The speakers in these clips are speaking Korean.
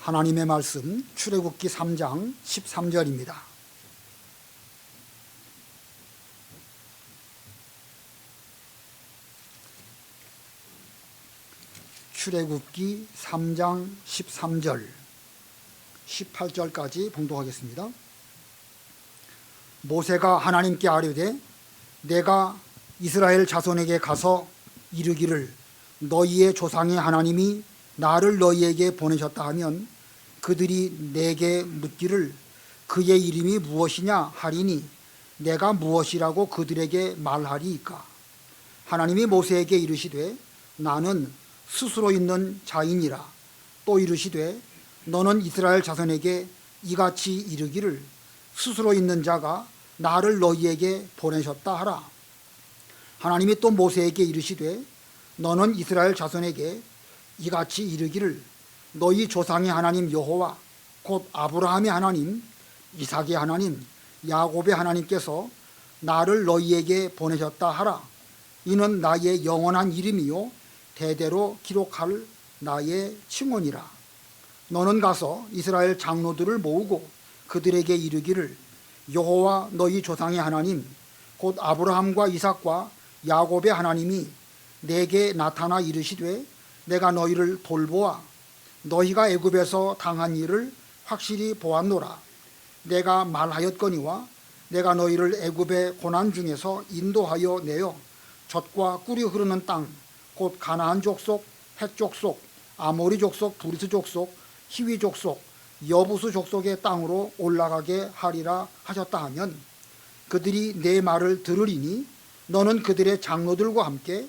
하나님의 말씀 출애굽기 3장 13절입니다. 출애굽기 3장 13절 18절까지 봉독하겠습니다. 모세가 하나님께 아뢰되 내가 이스라엘 자손에게 가서 이르기를 너희의 조상의 하나님이 나를 너희에게 보내셨다 하면 그들이 내게 묻기를 그의 이름이 무엇이냐 하리니 내가 무엇이라고 그들에게 말하리이까. 하나님이 모세에게 이르시되 나는 스스로 있는 자이니라. 또 이르시되 너는 이스라엘 자손에게 이같이 이르기를 스스로 있는 자가 나를 너희에게 보내셨다 하라. 하나님이 또 모세에게 이르시되 너는 이스라엘 자손에게 이같이 이르기를 너희 조상의 하나님 여호와 곧 아브라함의 하나님, 이삭의 하나님, 야곱의 하나님께서 나를 너희에게 보내셨다 하라. 이는 나의 영원한 이름이요 대대로 기록할 나의 칭언이라. 너는 가서 이스라엘 장로들을 모으고 그들에게 이르기를 여호와 너희 조상의 하나님 곧 아브라함과 이삭과 야곱의 하나님이 내게 나타나 이르시되 내가 너희를 돌보아 너희가 애굽에서 당한 일을 확실히 보았노라. 내가 말하였거니와 내가 너희를 애굽의 고난 중에서 인도하여 내어 젖과 꿀이 흐르는 땅 곧 가나안 족속, 헷 족속, 아모리 족속, 브리스 족속, 히위 족속, 여부수 족속의 땅으로 올라가게 하리라 하셨다 하면 그들이 내 말을 들으리니 너는 그들의 장로들과 함께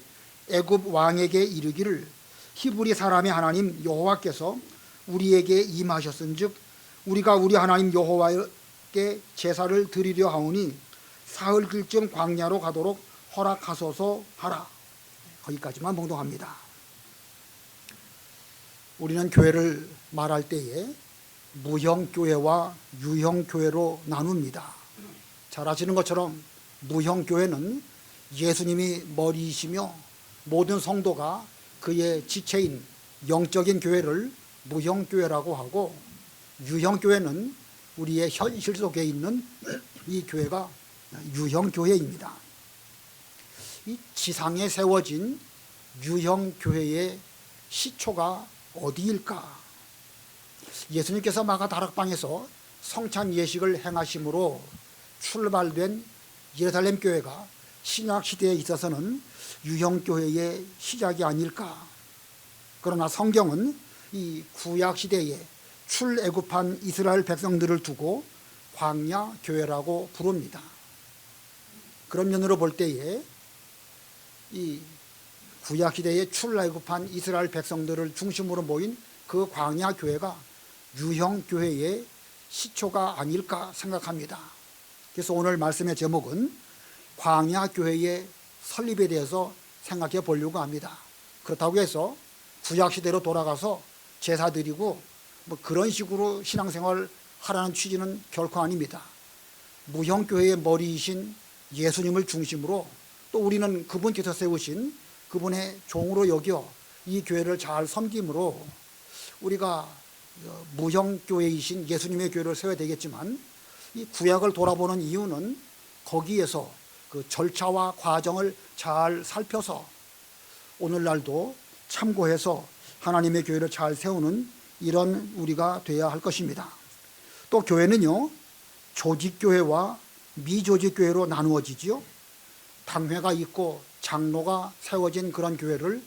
애굽 왕에게 이르기를 히브리 사람의 하나님 여호와께서 우리에게 임하셨은즉 우리가 우리 하나님 여호와께 제사를 드리려 하오니 사흘길쯤 광야로 가도록 허락하소서 하라. 거기까지만 봉독합니다. 우리는 교회를 말할 때에 무형교회와 유형교회로 나눕니다. 잘 아시는 것처럼 무형교회는 예수님이 머리이시며 모든 성도가 그의 지체인 영적인 교회를 무형교회라고 하고, 유형교회는 우리의 현실 속에 있는 이 교회가 유형교회입니다. 이 지상에 세워진 유형교회의 시초가 어디일까? 예수님께서 마가 다락방에서 성찬 예식을 행하심으로 출발된 예루살렘 교회가 신약 시대에 있어서는 유형교회의 시작이 아닐까. 그러나 성경은 이 구약 시대에 출애굽한 이스라엘 백성들을 두고 광야 교회라고 부릅니다. 그런 면으로 볼 때에 이 구약 시대에 출애굽한 이스라엘 백성들을 중심으로 모인 그 광야 교회가 유형 교회의 시초가 아닐까 생각합니다. 그래서 오늘 말씀의 제목은 광야 교회의 설립에 대해서 생각해 보려고 합니다. 그렇다고 해서 구약 시대로 돌아가서 제사 드리고 뭐 그런 식으로 신앙생활 하라는 취지는 결코 아닙니다. 무형 교회의 머리이신 예수님을 중심으로 또 우리는 그분께서 세우신 그분의 종으로 여겨 이 교회를 잘 섬김으로 우리가 무형교회이신 예수님의 교회를 세워야 되겠지만, 이 구약을 돌아보는 이유는 거기에서 그 절차와 과정을 잘 살펴서 오늘날도 참고해서 하나님의 교회를 잘 세우는 이런 우리가 되어야 할 것입니다. 또 교회는요, 조직교회와 미조직교회로 나누어지지요. 당회가 있고 장로가 세워진 그런 교회를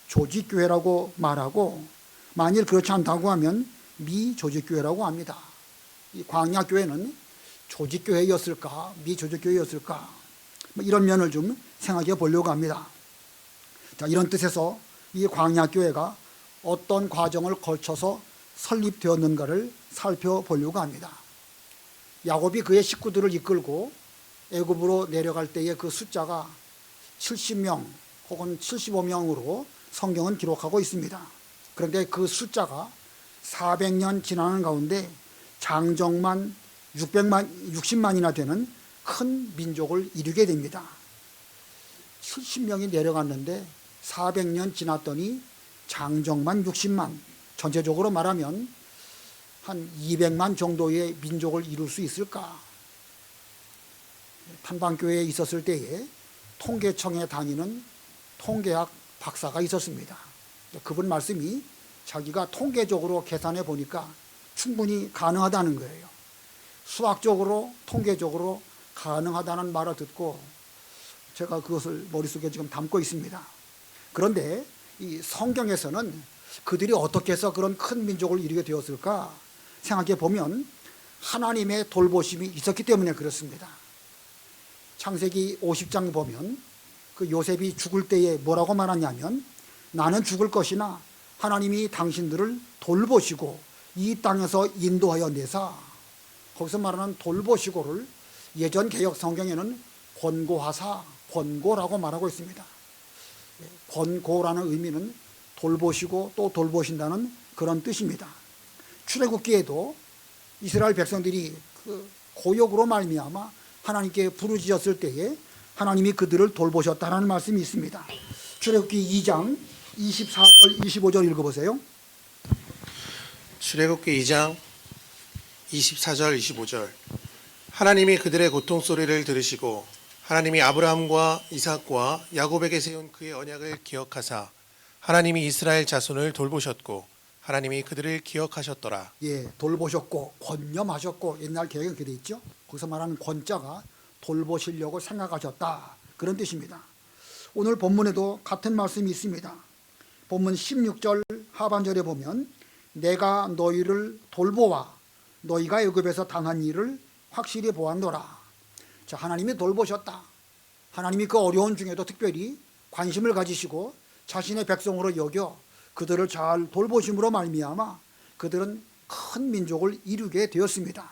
조직교회라고 말하고, 만일 그렇지 않다고 하면 미조직교회라고 합니다. 이 광야교회는 조직교회였을까 미조직교회였을까, 이런 면을 좀 생각해 보려고 합니다. 자, 이런 뜻에서 이 광야교회가 어떤 과정을 거쳐서 설립되었는가를 살펴보려고 합니다. 야곱이 그의 식구들을 이끌고 애굽으로 내려갈 때의 그 숫자가 70명 혹은 75명으로 성경은 기록하고 있습니다. 그런데 그 숫자가 400년 지나는 가운데 장정만 60만이나 되는 큰 민족을 이루게 됩니다. 70명이 내려갔는데 400년 지났더니 장정만 60만, 전체적으로 말하면 한 200만 정도의 민족을 이룰 수 있을까? 탄방교회에 있었을 때에 통계청에 다니는 통계학 박사가 있었습니다. 그분 말씀이 자기가 통계적으로 계산해 보니까 충분히 가능하다는 거예요. 수학적으로 통계적으로 가능하다는 말을 듣고 제가 그것을 머릿속에 지금 담고 있습니다. 그런데 이 성경에서는 그들이 어떻게 해서 그런 큰 민족을 이루게 되었을까 생각해 보면 하나님의 돌보심이 있었기 때문에 그렇습니다. 창세기 50장 보면 그 요셉이 죽을 때에 뭐라고 말하냐면 나는 죽을 것이나 하나님이 당신들을 돌보시고 이 땅에서 인도하여 내사, 거기서 말하는 돌보시고를 예전 개역 성경에는 권고하사, 권고라고 말하고 있습니다. 권고라는 의미는 돌보시고 또 돌보신다는 그런 뜻입니다. 출애굽기에도 이스라엘 백성들이 그 고역으로 말미암아 하나님께 부르짖었을 때에 하나님이 그들을 돌보셨다는 말씀이 있습니다. 출애굽기 2장 24절 25절 읽어보세요. 출애굽기 2장 24절 25절. 하나님이 그들의 고통 소리를 들으시고 하나님이 아브라함과 이삭과 야곱에게 세운 그의 언약을 기억하사 하나님이 이스라엘 자손을 돌보셨고 하나님이 그들을 기억하셨더라. 예, 돌보셨고 권념하셨고 옛날 개혁에 그렇게 돼 있죠. 거기서 말하는 권자가 돌보시려고 생각하셨다, 그런 뜻입니다. 오늘 본문에도 같은 말씀이 있습니다. 본문 16절 하반절에 보면 내가 너희를 돌보아 너희가 애굽에서 당한 일을 확실히 보았노라. 자, 하나님이 돌보셨다. 하나님이 그 어려운 중에도 특별히 관심을 가지시고 자신의 백성으로 여겨 그들을 잘 돌보심으로 말미암아 그들은 큰 민족을 이루게 되었습니다.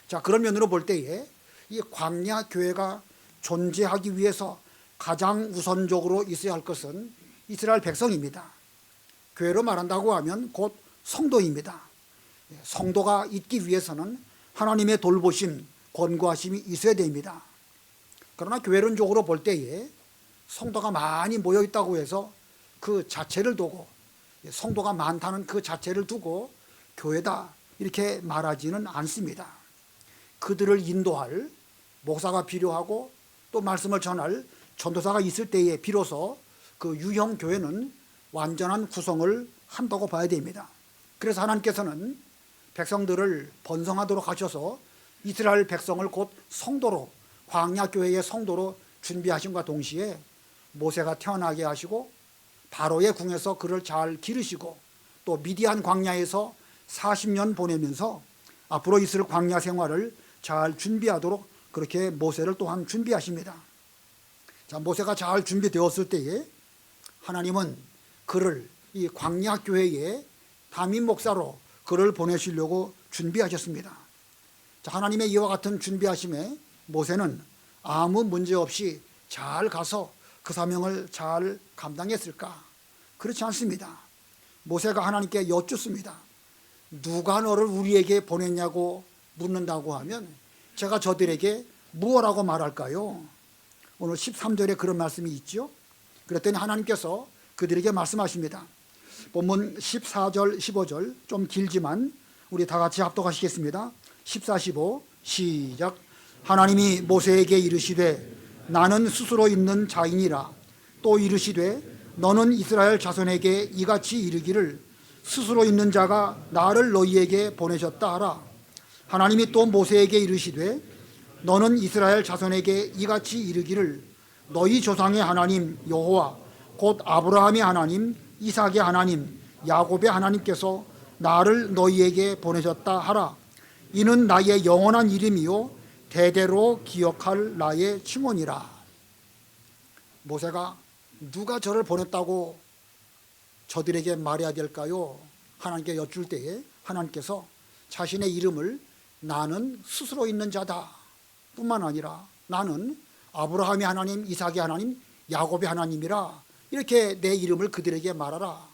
자, 그런 면으로 볼 때에 이 광야 교회가 존재하기 위해서 가장 우선적으로 있어야 할 것은 이스라엘 백성입니다. 교회로 말한다고 하면 곧 성도입니다. 성도가 있기 위해서는 하나님의 돌보심, 권고하심이 있어야 됩니다. 그러나 교회론적으로 볼 때에 성도가 많이 모여 있다고 해서 그 자체를 두고, 성도가 많다는 그 자체를 두고 교회다 이렇게 말하지는 않습니다. 그들을 인도할 목사가 필요하고 또 말씀을 전할 전도사가 있을 때에 비로소 그 유형 교회는 완전한 구성을 한다고 봐야 됩니다. 그래서 하나님께서는 백성들을 번성하도록 하셔서 이스라엘 백성을 곧 성도로, 광야 교회의 성도로 준비하심과 동시에 모세가 태어나게 하시고 바로의 궁에서 그를 잘 기르시고 또 미디안 광야에서 40년 보내면서 앞으로 있을 광야 생활을 잘 준비하도록 그렇게 모세를 또한 준비하십니다. 자, 모세가 잘 준비되었을 때에 하나님은 그를 이 광야 교회의 담임 목사로 그를 보내시려고 준비하셨습니다. 자, 하나님의 이와 같은 준비하심에 모세는 아무 문제 없이 잘 가서 그 사명을 잘 감당했을까? 그렇지 않습니다. 모세가 하나님께 여쭙습니다. 누가 너를 우리에게 보냈냐고 묻는다고 하면 제가 저들에게 무엇라고 말할까요? 오늘 13절에 그런 말씀이 있죠. 그랬더니 하나님께서 그들에게 말씀하십니다. 본문 14절 15절 좀 길지만 우리 다 같이 합독하시겠습니다. 14, 15 시작. 하나님이 모세에게 이르시되 나는 스스로 있는 자이니라. 또 이르시되 너는 이스라엘 자손에게 이같이 이르기를 스스로 있는 자가 나를 너희에게 보내셨다 하라. 하나님이 또 모세에게 이르시되 너는 이스라엘 자손에게 이같이 이르기를 너희 조상의 하나님 여호와 곧 아브라함의 하나님 이삭의 하나님 야곱의 하나님께서 나를 너희에게 보내셨다 하라. 이는 나의 영원한 이름이요 대대로 기억할 나의 칭언이라. 모세가 누가 저를 보냈다고 저들에게 말해야 될까요? 하나님께 여쭐 때에 하나님께서 자신의 이름을 나는 스스로 있는 자다 뿐만 아니라 나는 아브라함의 하나님, 이삭의 하나님, 야곱의 하나님이라 이렇게 내 이름을 그들에게 말하라.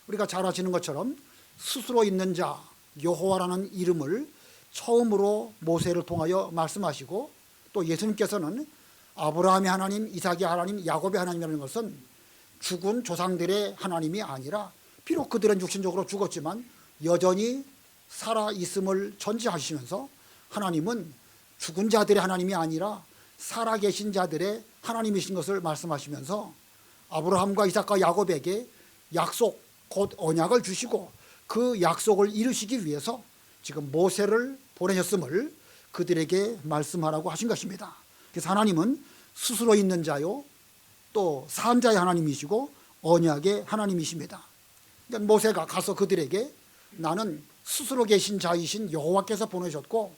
우리가 잘 아시는 것처럼 스스로 있는 자 여호와라는 이름을 처음으로 모세를 통하여 말씀하시고 또 예수님께서는 아브라함의 하나님, 이삭의 하나님, 야곱의 하나님이라는 것은 죽은 조상들의 하나님이 아니라 비록 그들은 육신적으로 죽었지만 여전히 살아 있음을 전제하시면서 하나님은 죽은 자들의 하나님이 아니라 살아 계신 자들의 하나님이신 것을 말씀하시면서 아브라함과 이삭과 야곱에게 약속 곧 언약을 주시고 그 약속을 이루시기 위해서 지금 모세를 보내셨음을 그들에게 말씀하라고 하신 것입니다. 그래서 하나님은 스스로 있는 자요 또 산 자의 하나님이시고 언약의 하나님이십니다. 그러니까 모세가 가서 그들에게 나는 스스로 계신 자이신 여호와께서 보내셨고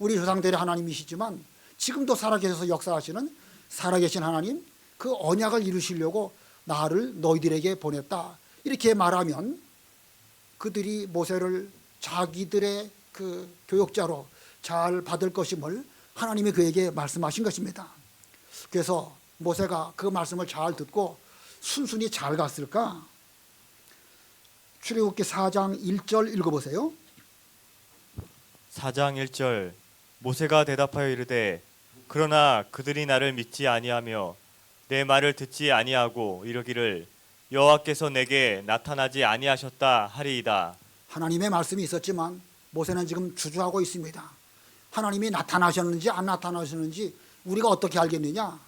우리 조상들의 하나님이시지만 지금도 살아계셔서 역사하시는 살아계신 하나님 그 언약을 이루시려고 나를 너희들에게 보냈다. 이렇게 말하면 그들이 모세를 자기들의 그 교역자로 잘 받을 것임을 하나님이 그에게 말씀하신 것입니다. 그래서 모세가 그 말씀을 잘 듣고 순순히 잘 갔을까? 출애굽기 4장 1절 읽어보세요. 4장 1절 모세가 대답하여 이르되 그러나 그들이 나를 믿지 아니하며 내 말을 듣지 아니하고 이르기를 여호와께서 내게 나타나지 아니하셨다 하리이다. 하나님의 말씀이 있었지만 모세는 지금 주저하고 있습니다. 하나님이 나타나셨는지 안 나타나셨는지 우리가 어떻게 알겠느냐?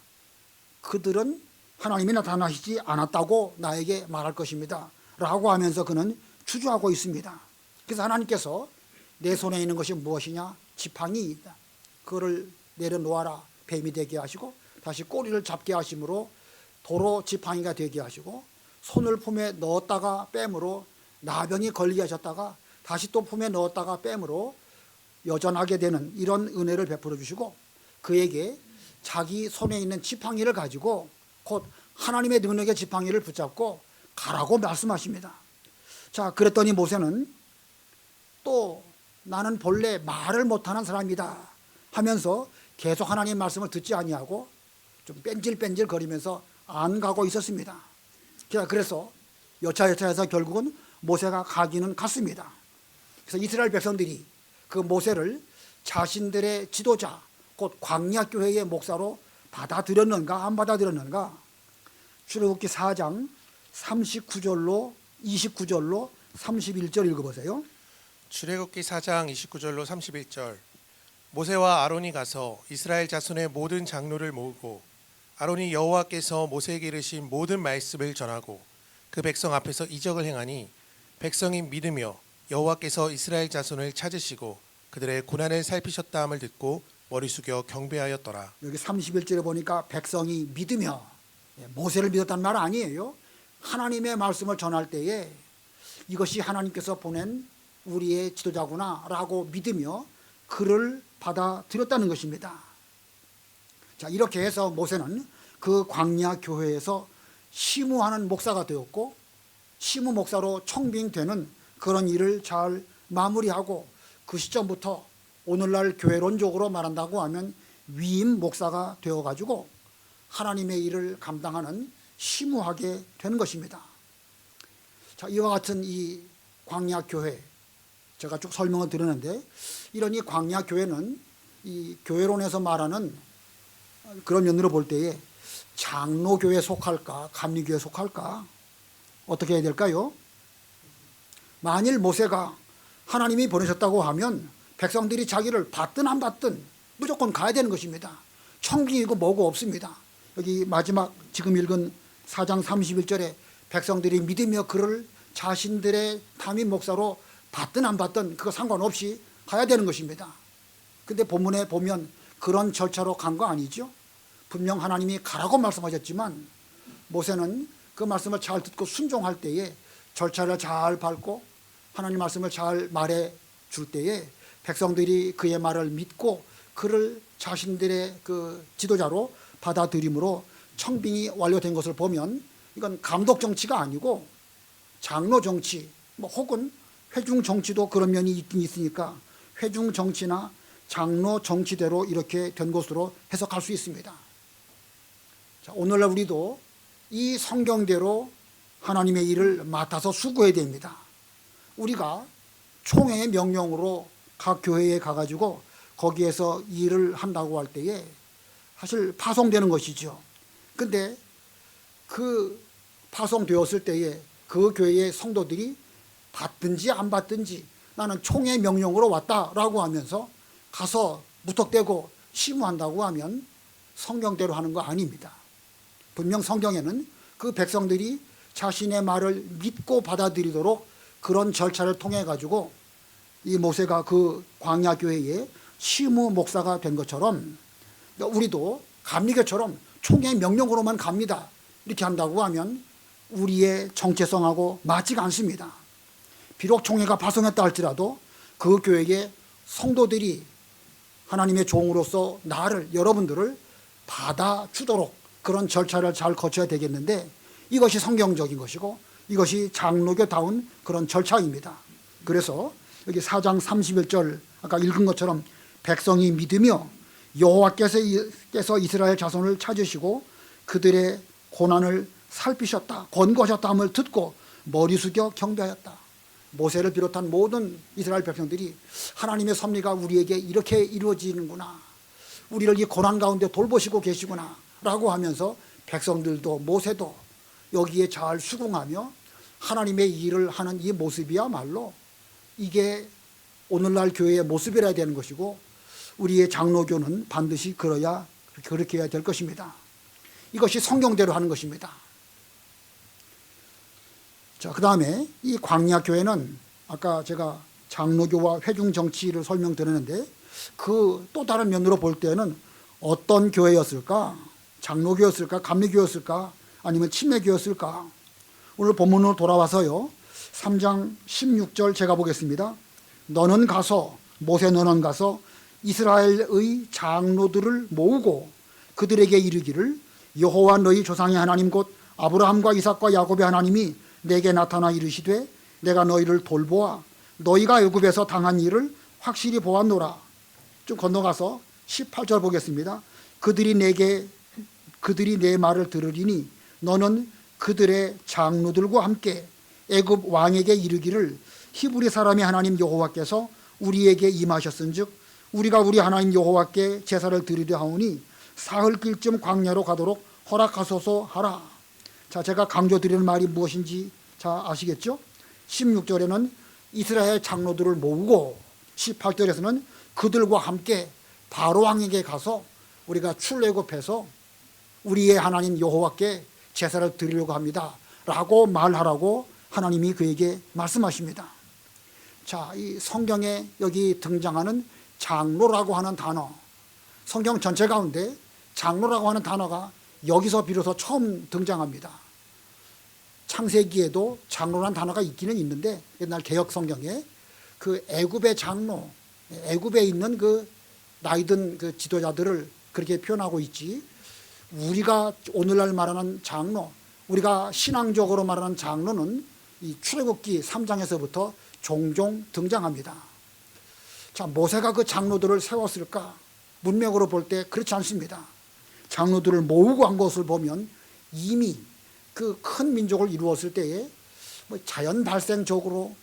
그들은 하나님이 나타나시지 않았다고 나에게 말할 것입니다 라고 하면서 그는 주저하고 있습니다. 그래서 하나님께서 내 손에 있는 것이 무엇이냐? 지팡이 있다. 그거를 내려놓아라. 뱀이 되게 하시고 다시 꼬리를 잡게 하심으로 도로 지팡이가 되게 하시고 손을 품에 넣었다가 뺨으로 나병이 걸리게 하셨다가 다시 또 품에 넣었다가 뺨으로 여전하게 되는 이런 은혜를 베풀어 주시고 그에게 자기 손에 있는 지팡이를 가지고 곧 하나님의 능력의 지팡이를 붙잡고 가라고 말씀하십니다. 자, 그랬더니 모세는 또 나는 본래 말을 못하는 사람이다 하면서 계속 하나님 말씀을 듣지 아니하고 좀 뺀질뺀질 거리면서 안 가고 있었습니다. 그래서 여차여차해서 결국은 모세가 가기는 갔습니다. 그래서 이스라엘 백성들이 그 모세를 자신들의 지도자 곧 광야교회의 목사로 받아들였는가 안 받아들였는가? 출애굽기 4장 39절로 29절로 31절 읽어보세요. 출애굽기 4장 29절로 31절 모세와 아론이 가서 이스라엘 자손의 모든 장로를 모으고 아론이 여호와께서 모세에게 이르신 모든 말씀을 전하고 그 백성 앞에서 이적을 행하니 백성이 믿으며 여호와께서 이스라엘 자손을 찾으시고 그들의 고난을 살피셨다함을 듣고 머리 숙여 경배하였더라. 여기 31절에 보니까 백성이 믿으며 모세를 믿었다는 말 아니에요. 하나님의 말씀을 전할 때에 이것이 하나님께서 보낸 우리의 지도자구나 라고 믿으며 그를 받아들였다는 것입니다. 자, 이렇게 해서 모세는 그 광야 교회에서 시무하는 목사가 되었고 시무 목사로 청빙되는 그런 일을 잘 마무리하고 그 시점부터 오늘날 교회론적으로 말한다고 하면 위임 목사가 되어가지고 하나님의 일을 감당하는 시무하게 되는 것입니다. 자, 이와 같은 이 광야 교회 제가 쭉 설명을 드렸는데 이런 이 광야 교회는 이 교회론에서 말하는 그런 면으로 볼 때에 장로교회에 속할까 감리교회에 속할까 어떻게 해야 될까요? 만일 모세가 하나님이 보내셨다고 하면 백성들이 자기를 받든 안 받든 무조건 가야 되는 것입니다. 청빙이고 뭐고 없습니다. 여기 마지막 지금 읽은 4장 31절에 백성들이 믿으며 그를 자신들의 담임 목사로 받든 안 받든 그거 상관없이 가야 되는 것입니다. 근데 본문에 보면 그런 절차로 간 거 아니죠? 분명 하나님이 가라고 말씀하셨지만 모세는 그 말씀을 잘 듣고 순종할 때에 절차를 잘 밟고 하나님 말씀을 잘 말해 줄 때에 백성들이 그의 말을 믿고 그를 자신들의 그 지도자로 받아들임으로 청빙이 완료된 것을 보면 이건 감독 정치가 아니고 장로 정치 혹은 회중 정치도 그런 면이 있긴 있으니까 회중 정치나 장로 정치대로 이렇게 된 것으로 해석할 수 있습니다. 자, 오늘날 우리도 이 성경대로 하나님의 일을 맡아서 수고해야 됩니다. 우리가 총회의 명령으로 각 교회에 가가지고 거기에서 일을 한다고 할 때에 사실 파송되는 것이죠. 근데 그 파송되었을 때에 그 교회의 성도들이 받든지 안 받든지 나는 총의 명령으로 왔다라고 하면서 가서 무턱대고 심무한다고 하면 성경대로 하는 거 아닙니다. 분명 성경에는 그 백성들이 자신의 말을 믿고 받아들이도록 그런 절차를 통해 가지고 이 모세가 그 광야 교회의 시무 목사가 된 것처럼 우리도 감리교처럼 총의 명령으로만 갑니다. 이렇게 한다고 하면 우리의 정체성하고 맞지가 않습니다. 비록 총회가 파송했다 할지라도 그 교회의 성도들이 하나님의 종으로서 나를, 여러분들을 받아주도록 그런 절차를 잘 거쳐야 되겠는데, 이것이 성경적인 것이고 이것이 장로교다운 그런 절차입니다. 그래서 여기 4장 31절 아까 읽은 것처럼 백성이 믿으며 여호와께서 이스라엘 자손을 찾으시고 그들의 고난을 살피셨다, 권고하셨다 함을 듣고 머리 숙여 경배하였다. 모세를 비롯한 모든 이스라엘 백성들이 하나님의 섭리가 우리에게 이렇게 이루어지는구나, 우리를 이 고난 가운데 돌보시고 계시구나 라고 하면서 백성들도 모세도 여기에 잘 수긍하며 하나님의 일을 하는 이 모습이야말로 이게 오늘날 교회의 모습이라야 되는 것이고, 우리의 장로교는 반드시 그렇게 해야 될 것입니다. 이것이 성경대로 하는 것입니다. 자, 그 다음에 이 광야교회는 아까 제가 장로교와 회중정치를 설명드렸는데 그 또 다른 면으로 볼 때는 어떤 교회였을까? 장로교였을까? 감리교였을까? 아니면 침례교였을까? 오늘 본문으로 돌아와서요, 3장 16절 제가 보겠습니다. 너는 가서, 모세 너는 가서 이스라엘의 장로들을 모으고 그들에게 이르기를 여호와 너희 조상의 하나님 곧 아브라함과 이삭과 야곱의 하나님이 내게 나타나 이르시되 내가 너희를 돌보아 너희가 애굽에서 당한 일을 확실히 보았노라. 좀 건너가서 18절 보겠습니다. 그들이 내 말을 들으리니 너는 그들의 장로들과 함께 애굽 왕에게 이르기를 히브리 사람의 하나님 여호와께서 우리에게 임하셨은즉 우리가 우리 하나님 여호와께 제사를 드리려 하오니 사흘길쯤 광야로 가도록 허락하소서 하라. 자, 제가 강조드리는 말이 무엇인지 잘 아시겠죠? 16절에는 이스라엘 장로들을 모으고 18절에서는 그들과 함께 바로 왕에게 가서 우리가 출애굽해서 우리의 하나님 여호와께 제사를 드리려고 합니다 라고 말하라고 하나님이 그에게 말씀하십니다. 자, 이 성경에 여기 등장하는 장로라고 하는 단어, 성경 전체 가운데 장로라고 하는 단어가 여기서 비로소 처음 등장합니다. 창세기에도 장로라는 단어가 있기는 있는데 옛날 개역 성경에 그 애굽의 장로, 애굽에 있는 그 나이든 그 지도자들을 그렇게 표현하고 있지, 우리가 오늘날 말하는 장로, 우리가 신앙적으로 말하는 장로는 이 출애굽기 3장에서부터 종종 등장합니다. 자, 모세가 그 장로들을 세웠을까? 문맥으로 볼 때 그렇지 않습니다. 장로들을 모으고 한 것을 보면 이미 그 큰 민족을 이루었을 때에 자연 발생적으로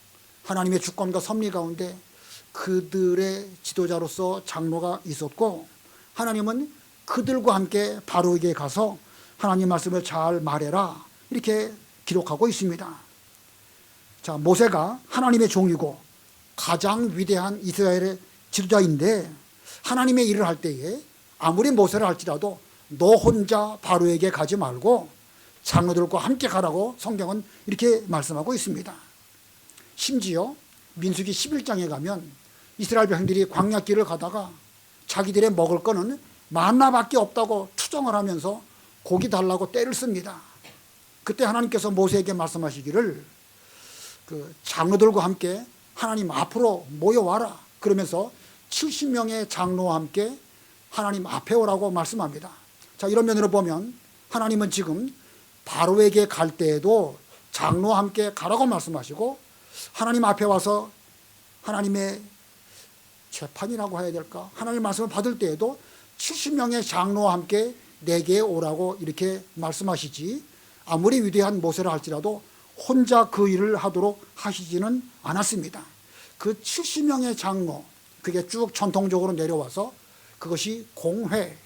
하나님의 주권과 섭리 가운데 그들의 지도자로서 장로가 있었고, 하나님은 그들과 함께 바로에게 가서 하나님 말씀을 잘 말해라 이렇게 기록하고 있습니다. 자, 모세가 하나님의 종이고 가장 위대한 이스라엘의 지도자인데 하나님의 일을 할 때에 아무리 모세를 할지라도 너 혼자 바로에게 가지 말고 장로들과 함께 가라고 성경은 이렇게 말씀하고 있습니다. 심지어 민수기 11장에 가면 이스라엘 백성들이 광야길을 가다가 자기들의 먹을 거는 만나밖에 없다고 투정을 하면서 고기 달라고 떼를 씁니다. 그때 하나님께서 모세에게 말씀하시기를 그 장로들과 함께 하나님 앞으로 모여와라 그러면서 70명의 장로와 함께 하나님 앞에 오라고 말씀합니다. 자, 이런 면으로 보면 하나님은 지금 바로에게 갈 때에도 장로와 함께 가라고 말씀하시고, 하나님 앞에 와서 하나님의 재판이라고 해야 될까? 하나님 말씀을 받을 때에도 70명의 장로와 함께 내게 오라고 이렇게 말씀하시지, 아무리 위대한 모세라 할지라도 혼자 그 일을 하도록 하시지는 않았습니다. 그 70명의 장로, 그게 쭉 전통적으로 내려와서 그것이 공회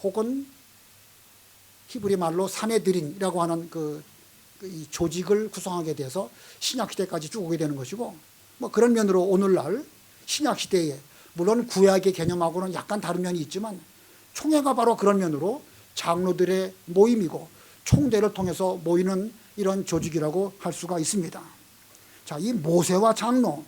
혹은 히브리 말로 사네드린이라고 하는 이 조직을 구성하게 돼서 신약시대까지 쭉 오게 되는 것이고, 뭐 그런 면으로 오늘날 신약 시대에 물론 구약의 개념하고는 약간 다른 면이 있지만 총회가 바로 그런 면으로 장로들의 모임이고 총대를 통해서 모이는 이런 조직이라고 할 수가 있습니다. 자, 이 모세와 장로,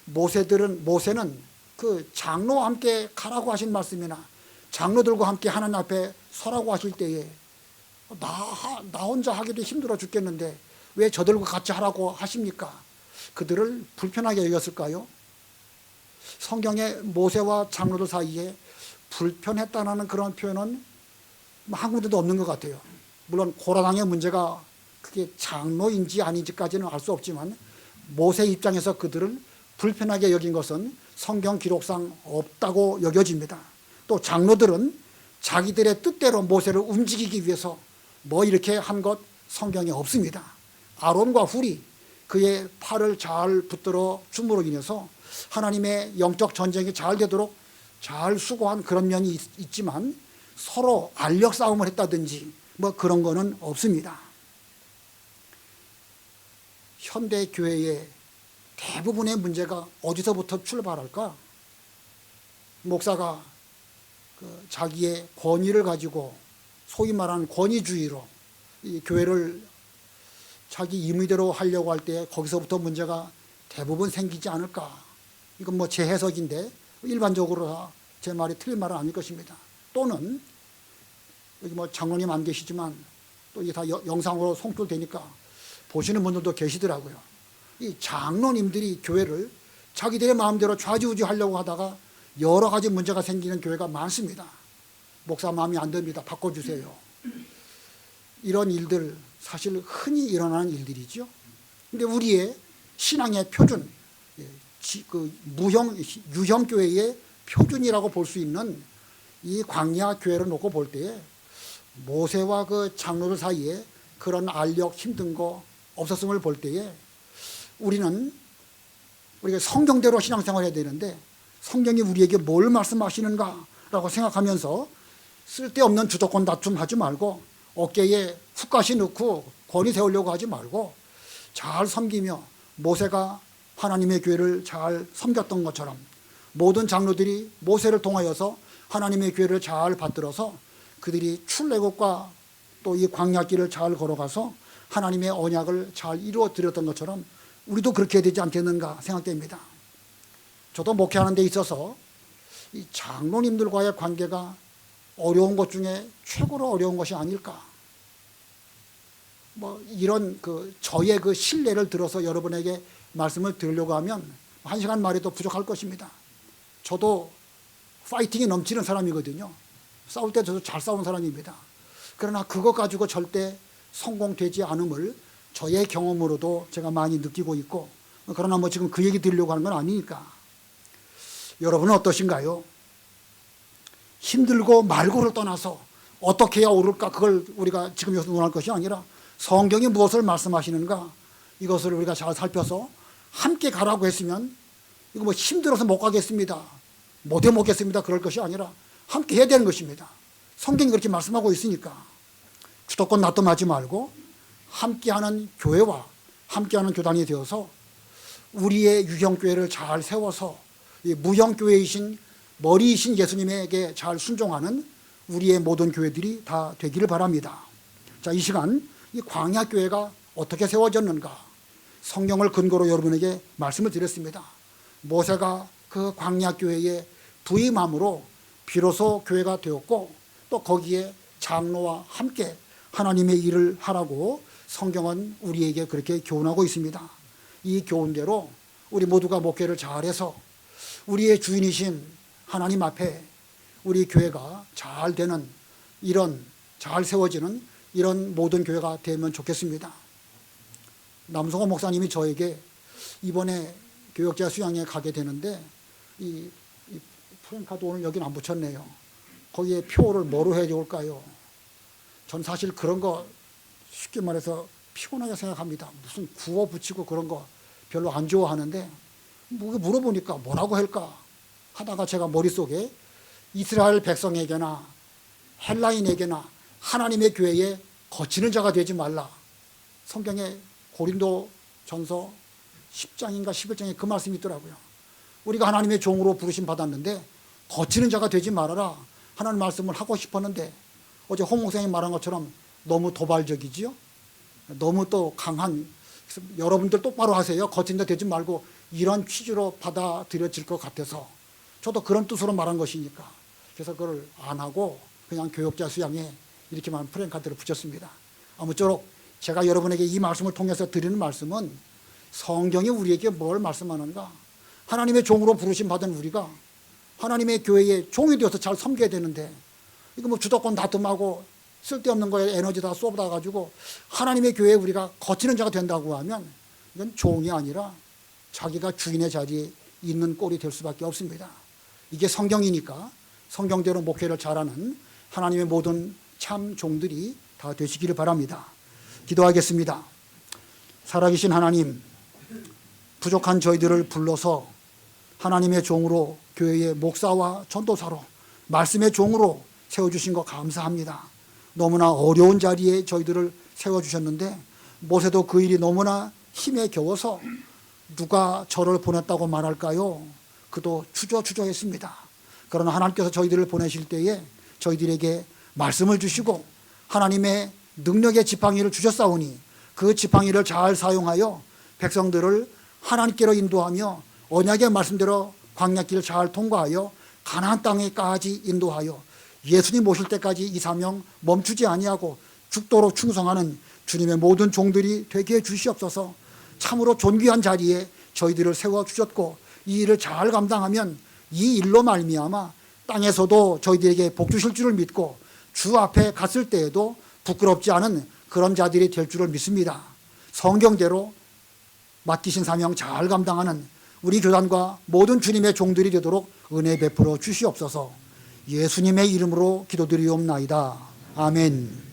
모세는 그 장로와 함께 가라고 하신 말씀이나 장로들과 함께 하나님 앞에 서라고 하실 때에 나 혼자 하기도 힘들어 죽겠는데 왜 저들과 같이 하라고 하십니까? 그들을 불편하게 여겼을까요? 성경에 모세와 장로들 사이에 불편했다는 그런 표현은 한 군데도 없는 것 같아요. 물론 고라당의 문제가 그게 장로인지 아닌지까지는 알 수 없지만 모세 입장에서 그들을 불편하게 여긴 것은 성경 기록상 없다고 여겨집니다. 또 장로들은 자기들의 뜻대로 모세를 움직이기 위해서 뭐 이렇게 한 것 성경에 없습니다. 아론과 훌이 그의 팔을 잘 붙들어 줌으로 인해서 하나님의 영적 전쟁이 잘 되도록 잘 수고한 그런 면이 있지만 서로 알력 싸움을 했다든지 뭐 그런 거는 없습니다. 현대 교회의 대부분의 문제가 어디서부터 출발할까? 목사가 자기의 권위를 가지고 소위 말하는 권위주의로 이 교회를 자기 임의대로 하려고 할 때 거기서부터 문제가 대부분 생기지 않을까? 이건 뭐 제 해석인데 일반적으로 제 말이 틀린 말은 아닐 것입니다. 또는 여기 뭐 장로님 안 계시지만 또 이게 다 영상으로 송출되니까 보시는 분들도 계시더라고요. 이 장로님들이 교회를 자기들의 마음대로 좌지우지 하려고 하다가 여러 가지 문제가 생기는 교회가 많습니다. 목사 마음이 안 듭니다. 바꿔주세요. 이런 일들 사실 흔히 일어나는 일들이죠. 근데 우리의 신앙의 표준, 유형 교회의 표준이라고 볼 수 있는 이 광야 교회를 놓고 볼 때에 모세와 그 장로들 사이에 그런 알력 힘든 거 없었음을 볼 때에 우리가 성경대로 신앙생활을 해야 되는데 성경이 우리에게 뭘 말씀하시는가라고 생각하면서 쓸데없는 주도권 다툼 하지 말고 어깨에 훅가시 넣고 권위 세우려고 하지 말고 잘 섬기며 모세가 하나님의 교회를 잘 섬겼던 것처럼 모든 장로들이 모세를 통하여서 하나님의 교회를 잘 받들어서 그들이 출애굽과 또 이 광야길을 잘 걸어가서 하나님의 언약을 잘 이루어 드렸던 것처럼 우리도 그렇게 해야 되지 않겠는가 생각됩니다. 저도 목회하는 데 있어서 이 장로님들과의 관계가 어려운 것 중에 최고로 어려운 것이 아닐까. 뭐 이런 저의 신뢰를 들어서 여러분에게 말씀을 드리려고 하면 1시간 말에도 부족할 것입니다. 저도 파이팅이 넘치는 사람이거든요. 싸울 때 저도 잘 싸우는 사람입니다. 그러나 그것 가지고 절대 성공되지 않음을 저의 경험으로도 제가 많이 느끼고 있고, 그러나 뭐 지금 그 얘기 드리려고 하는 건 아니니까. 여러분은 어떠신가요? 힘들고 말고를 떠나서 어떻게 해야 오를까, 그걸 우리가 지금 여기서 논할 것이 아니라 성경이 무엇을 말씀하시는가, 이것을 우리가 잘 살펴서 함께 가라고 했으면 이거 뭐 힘들어서 못 가겠습니다, 못 해먹겠습니다, 그럴 것이 아니라 함께 해야 되는 것입니다. 성경이 그렇게 말씀하고 있으니까 주도권 납득하지 말고 함께하는 교회와 함께하는 교단이 되어서 우리의 유형교회를 잘 세워서 이 무형교회이신 머리이신 예수님에게 잘 순종하는 우리의 모든 교회들이 다 되기를 바랍니다. 자, 이 시간 이 광야교회가 어떻게 세워졌는가, 성경을 근거로 여러분에게 말씀을 드렸습니다. 모세가 그 광야교회의 부임함으로 비로소 교회가 되었고, 또 거기에 장로와 함께 하나님의 일을 하라고 성경은 우리에게 그렇게 교훈하고 있습니다. 이 교훈대로 우리 모두가 목회를 잘해서 우리의 주인이신 하나님 앞에 우리 교회가 잘 되는, 이런 잘 세워지는 이런 모든 교회가 되면 좋겠습니다. 남성호 목사님이 저에게 이번에 교역자 수양에 가게 되는데 이 프랭카드 오늘 여기는 안 붙였네요. 거기에 표를 뭐로 해야 좋을까요? 전 사실 그런 거 쉽게 말해서 피곤하게 생각합니다. 무슨 구호 붙이고 그런 거 별로 안 좋아하는데 뭐 물어보니까 뭐라고 할까 하다가 제가 머릿속에 이스라엘 백성에게나 헬라인에게나 하나님의 교회에 거치는 자가 되지 말라. 성경에 고린도 전서 10장인가 11장에 그 말씀이 있더라고요. 우리가 하나님의 종으로 부르심 받았는데 거치는 자가 되지 말아라 하나님 말씀을 하고 싶었는데 어제 홍 목사님이 말한 것처럼 너무 도발적이지요. 너무 또 강한, 그래서 여러분들 똑바로 하세요. 거친 자 되지 말고 이런 취지로 받아들여질 것 같아서 저도 그런 뜻으로 말한 것이니까 그래서 그걸 안 하고 그냥 교역자 수양에 이렇게만 프랭카드를 붙였습니다. 아무쪼록 제가 여러분에게 이 말씀을 통해서 드리는 말씀은 성경이 우리에게 뭘 말씀하는가, 하나님의 종으로 부르심 받은 우리가 하나님의 교회의 종이 되어서 잘 섬겨야 되는데 이거 뭐 주도권 다툼하고 쓸데없는 거에 에너지 다 쏟아가지고 하나님의 교회에 우리가 거치는 자가 된다고 하면 이건 종이 아니라 자기가 주인의 자리에 있는 꼴이 될 수밖에 없습니다. 이게 성경이니까 성경대로 목회를 잘하는 하나님의 모든 참 종들이 다 되시기를 바랍니다. 기도하겠습니다. 살아계신 하나님, 부족한 저희들을 불러서 하나님의 종으로 교회의 목사와 전도사로 말씀의 종으로 세워주신 거 감사합니다. 너무나 어려운 자리에 저희들을 세워주셨는데 모세도 그 일이 너무나 힘에 겨워서 누가 저를 보냈다고 말할까요? 그도 주저주저했습니다. 그러나 하나님께서 저희들을 보내실 때에 저희들에게 말씀을 주시고 하나님의 능력의 지팡이를 주셨사오니 그 지팡이를 잘 사용하여 백성들을 하나님께로 인도하며 언약의 말씀대로 광야길을 잘 통과하여 가나안 땅에까지 인도하여 예수님 오실 때까지 이 사명 멈추지 아니하고 죽도록 충성하는 주님의 모든 종들이 되게 해 주시옵소서. 참으로 존귀한 자리에 저희들을 세워주셨고 이 일을 잘 감당하면 이 일로 말미암아 땅에서도 저희들에게 복 주실 줄을 믿고 주 앞에 갔을 때에도 부끄럽지 않은 그런 자들이 될 줄을 믿습니다. 성경대로 맡기신 사명 잘 감당하는 우리 교단과 모든 주님의 종들이 되도록 은혜 베풀어 주시옵소서. 예수님의 이름으로 기도드리옵나이다. 아멘.